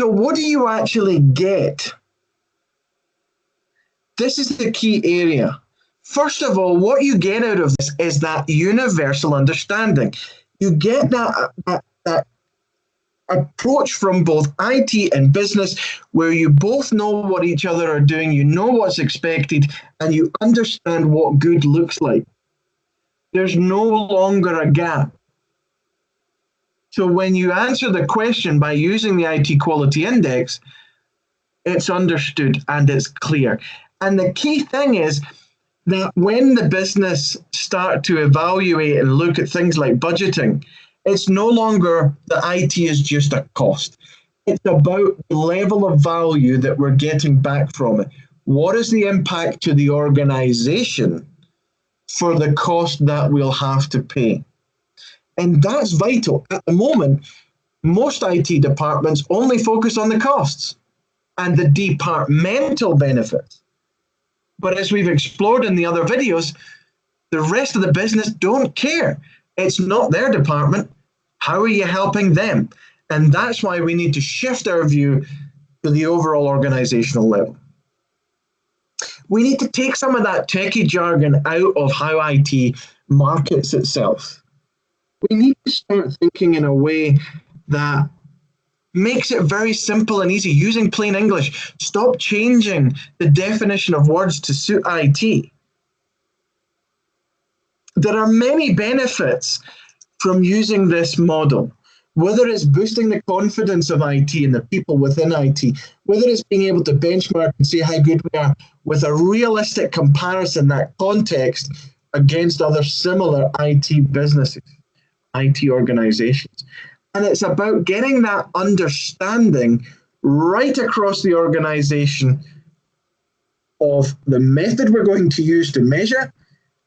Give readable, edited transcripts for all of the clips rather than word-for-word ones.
So what do you actually get? This is the key area. First of all, what you get out of this is that universal understanding. You get that approach from both IT and business where you both know what each other are doing, you know what's expected, and you understand what good looks like. There's no longer a gap. So when you answer the question by using the IT quality index, it's understood and it's clear. And the key thing is that when the business start to evaluate and look at things like budgeting, it's no longer that IT is just a cost. It's about the level of value that we're getting back from it. What is the impact to the organization for the cost that we'll have to pay? And that's vital. At the moment, most IT departments only focus on the costs and the departmental benefits. But as we've explored in the other videos, the rest of the business don't care. It's not their department. How are you helping them? And that's why we need to shift our view to the overall organizational level. We need to take some of that techie jargon out of how IT markets itself. We need to start thinking in a way that makes it very simple and easy, using plain English. Stop changing the definition of words to suit IT. There are many benefits from using this model, whether it's boosting the confidence of IT and the people within IT, whether it's being able to benchmark and see how good we are with a realistic comparison, that context against other similar IT businesses, IT organizations. And it's about getting that understanding right across the organization of the method we're going to use to measure,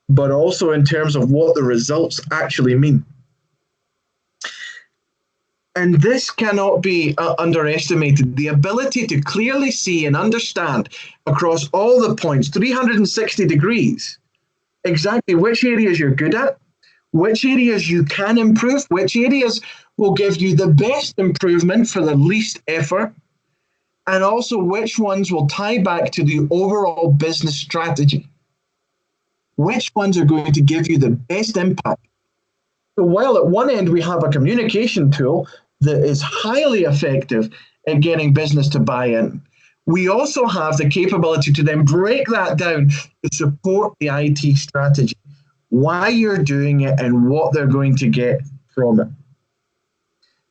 but also in terms of what the results actually mean. And this cannot be underestimated. The ability to clearly see and understand across all the points, 360 degrees, exactly which areas you're good at, which areas you can improve, which areas will give you the best improvement for the least effort, and also which ones will tie back to the overall business strategy. Which ones are going to give you the best impact? So while at one end we have a communication tool that is highly effective at getting business to buy in, we also have the capability to then break that down to support the IT strategy, why you're doing it and what they're going to get from it.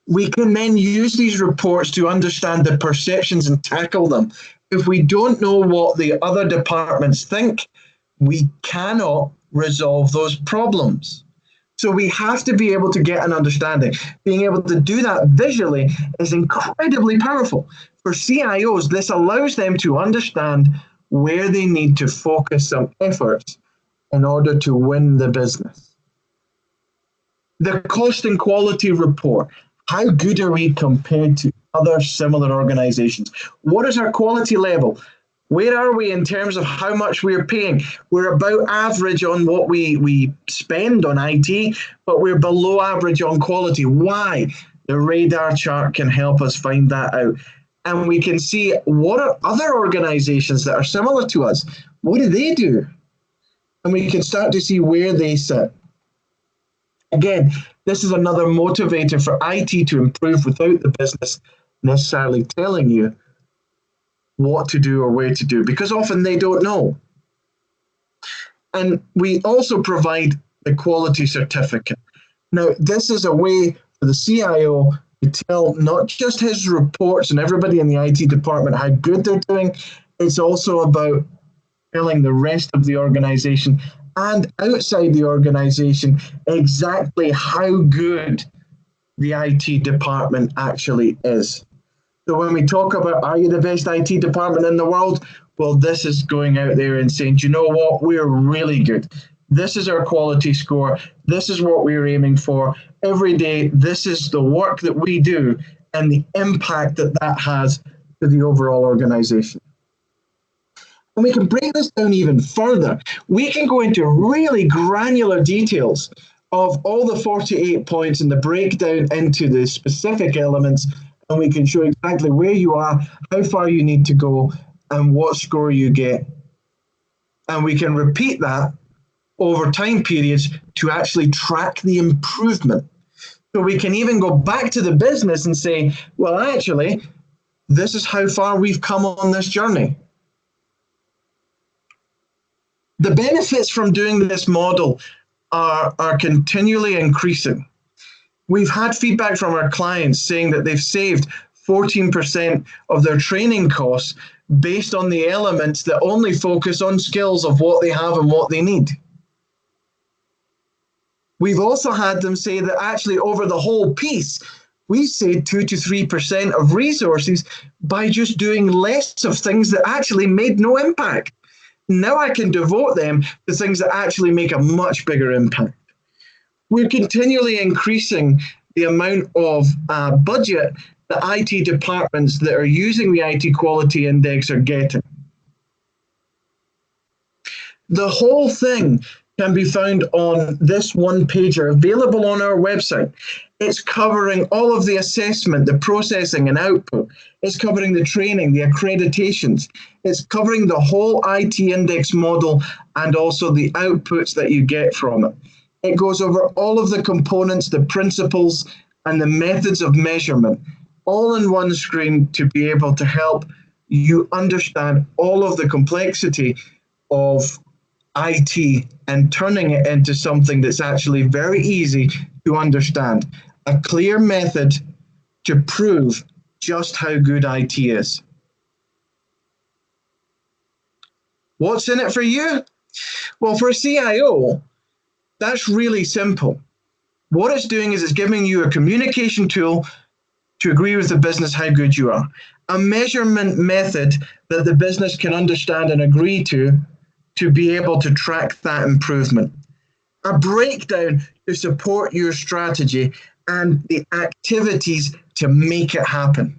We can then use these reports to understand the perceptions and tackle them. If we don't know what the other departments think, we cannot resolve those problems. So we have to be able to get an understanding. Being able to do that visually is incredibly powerful. For CIOs, this allows them to understand where they need to focus some efforts in order to win the business. The cost and quality report. How good are we compared to other similar organizations? What is our quality level? Where are we in terms of how much we're paying? We're about average on what we spend on IT, but we're below average on quality. Why? The radar chart can help us find that out. And we can see what are other organizations that are similar to us. What do they do? And we can start to see where they sit. Again, this is another motivator for IT to improve without the business necessarily telling you what to do or where to do, because often they don't know. And we also provide the quality certificate. Now, this is a way for the CIO to tell not just his reports and everybody in the IT department how good they're doing, it's also about telling the rest of the organization and outside the organization exactly how good the IT department actually is. So when we talk about, are you the best IT department in the world? Well, this is going out there and saying, do you know what? We're really good. This is our quality score. This is what we're aiming for. Every day, this is the work that we do and the impact that that has to the overall organization. And we can break this down even further. We can go into really granular details of all the 48 points and the breakdown into the specific elements and we can show exactly where you are, how far you need to go, and what score you get. And we can repeat that over time periods to actually track the improvement. So we can even go back to the business and say, well, actually, this is how far we've come on this journey. The benefits from doing this model are continually increasing. We've had feedback from our clients saying that they've saved 14% of their training costs based on the elements that only focus on skills of what they have and what they need. We've also had them say that actually over the whole piece, we saved 2 to 3% of resources by just doing less of things that actually made no impact. Now I can devote them to things that actually make a much bigger impact. We're continually increasing the amount of budget that IT departments that are using the IT Quality Index are getting. The whole thing can be found on this one-pager available on our website. It's covering all of the assessment, the processing and output. It's covering the training, the accreditations. It's covering the whole IT index model and also the outputs that you get from it. It goes over all of the components, the principles, and the methods of measurement, all in one screen to be able to help you understand all of the complexity of IT and turning it into something that's actually very easy to understand. A clear method to prove just how good IT is. What's in it for you? Well, for a CIO, that's really simple. What it's doing is it's giving you a communication tool to agree with the business how good you are. A measurement method that the business can understand and agree to be able to track that improvement. A breakdown to support your strategy and the activities to make it happen.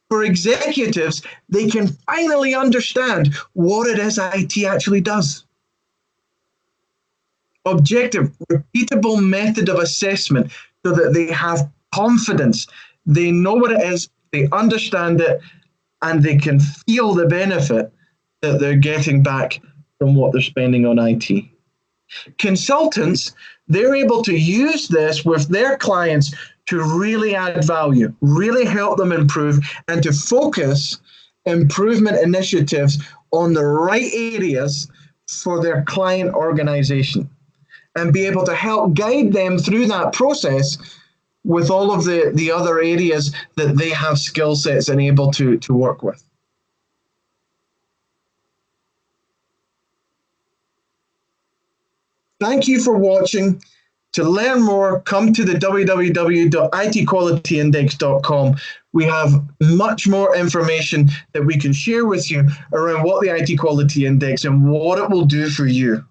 For executives, they can finally understand what it is IT actually does. Objective, repeatable method of assessment so that they have confidence. They know what it is, they understand it, and they can feel the benefit that they're getting back from what they're spending on IT. Consultants, they're able to use this with their clients to really add value, really help them improve, and to focus improvement initiatives on the right areas for their client organization, and be able to help guide them through that process with all of the other areas that they have skill sets and able to work with. Thank you for watching. To learn more, come to the www.itqualityindex.com. We have much more information that we can share with you around what the IT Quality Index and what it will do for you.